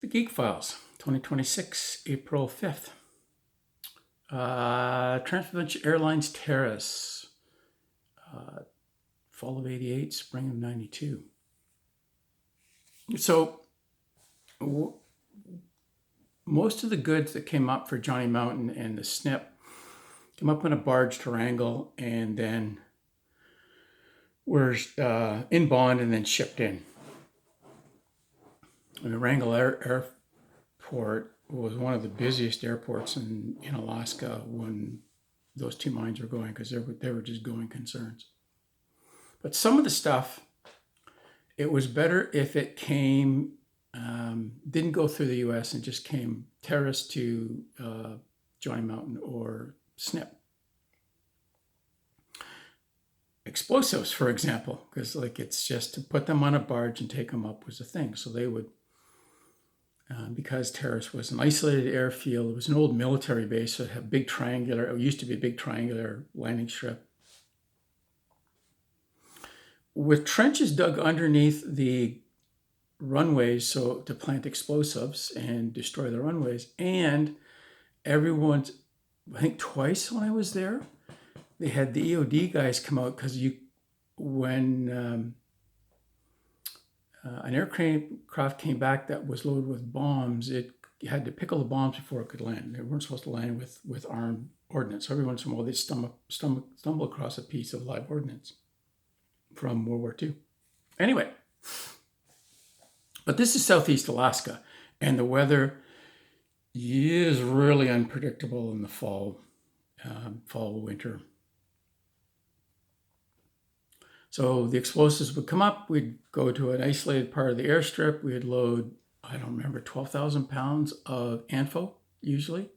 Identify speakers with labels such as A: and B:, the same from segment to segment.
A: GEEK Files, 2026, April 5th. Transpacific Airlines Terrace, fall of 88, spring of 92. So most of the goods that came up for Johnny Mountain and the SNP came up in a barge to Wrangell and then were in bond and then shipped in. And the Wrangell Airport was one of the busiest airports in Alaska when those two mines were going, because they were just going concerns. But some of the stuff, it was better if it came, didn't go through the US and just came terrace to Johnny Mountain or SNP. Explosives, for example, because it's just to put them on a barge and take them up was a thing. So they would, because Terrace was an isolated airfield, it was an old military base, so it had big triangular, it used to be a big triangular landing strip with trenches dug underneath the runways, so to plant explosives and destroy the runways. And everyone's, I think twice when I was there, they had the EOD guys come out, because when an aircraft came back that was loaded with bombs, it had to pickle the bombs before it could land. They weren't supposed to land with armed ordnance. So every once in a while, they'd stumble across a piece of live ordnance from World War II. Anyway, but this is Southeast Alaska, and the weather is really unpredictable in the fall, winter. So the explosives would come up, we'd go to an isolated part of the airstrip, we'd load, I don't remember, 12,000 pounds of ANFO, usually.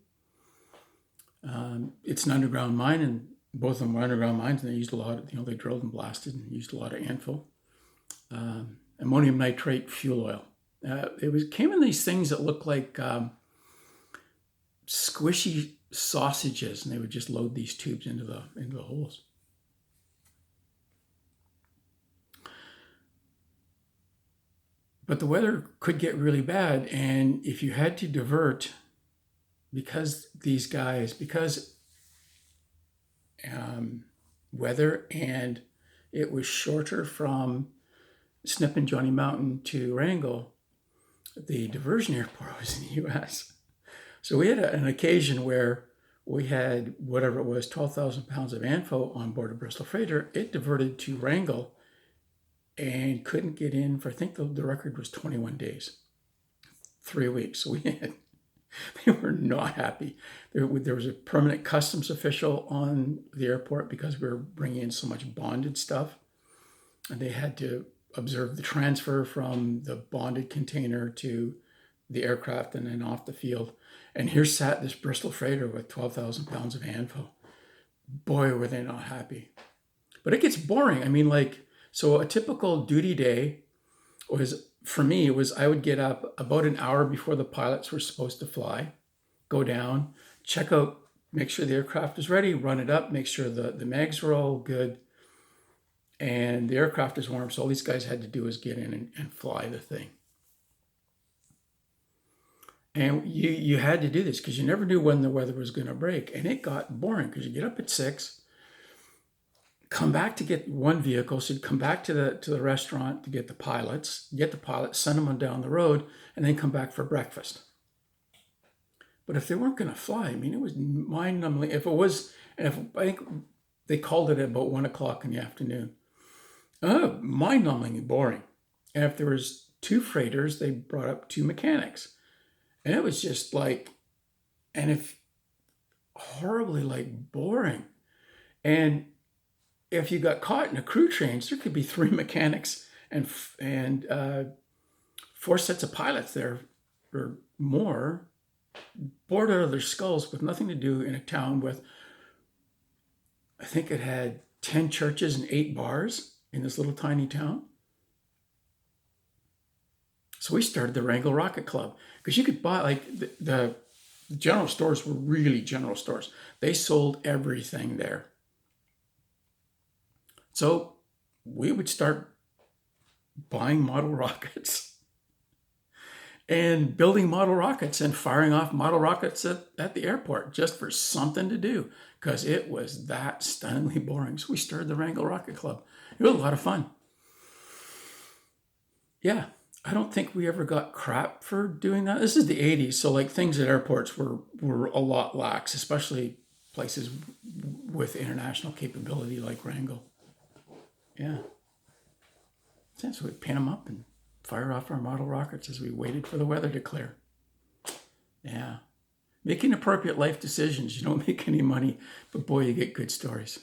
A: It's an underground mine, and both of them were underground mines, and they used a lot of, they drilled and blasted and used a lot of ANFO. Ammonium nitrate fuel oil. It came in these things that looked like squishy sausages, and they would just load these tubes into the holes. But the weather could get really bad, and if you had to divert, because weather, and it was shorter from SNP and Johnny Mountain to Wrangell, the diversion airport was in the US. So we had an occasion where we had, whatever it was, 12,000 pounds of ANFO on board a Bristol freighter. It diverted to Wrangell and couldn't get in for, I think the record was 21 days, 3 weeks. So they were not happy. There was a permanent customs official on the airport because we were bringing in so much bonded stuff, and they had to observe the transfer from the bonded container to the aircraft and then off the field. And here sat this Bristol freighter with 12,000 pounds of ANFO. Boy, were they not happy. But it gets boring. I mean, so a typical duty day was, for me, I would get up about an hour before the pilots were supposed to fly, go down, check out, make sure the aircraft is ready, run it up, make sure the mags were all good, and the aircraft is warm. So all these guys had to do was get in and fly the thing. And you had to do this because you never knew when the weather was going to break. And it got boring because you get up at 6, come back to get one vehicle. So you'd come back to the restaurant to get the pilots, send them on down the road, and then come back for breakfast. But if they weren't going to fly, I mean, it was mind-numbing. I think they called it at about 1 o'clock in the afternoon. Mind-numbingly boring. And if there was 2 freighters, they brought up 2 mechanics. And it was just horribly boring. And if you got caught in a crew change, there could be 3 mechanics and 4 sets of pilots there or more, bored out of their skulls with nothing to do in a town with, I think it had 10 churches and 8 bars in this little tiny town. So we started the Wrangell Rocket Club, because you could buy, the general stores were really general stores. They sold everything there. So we would start buying model rockets and building model rockets and firing off model rockets at the airport just for something to do because it was that stunningly boring. So we started the Wrangell Rocket Club. It was a lot of fun. Yeah, I don't think we ever got crap for doing that. This is the 80s, so like things at airports were a lot lax, especially places with international capability like Wrangell. Yeah. So we'd pin them up and fire off our model rockets as we waited for the weather to clear. Yeah. Making appropriate life decisions. You don't make any money, but boy, you get good stories.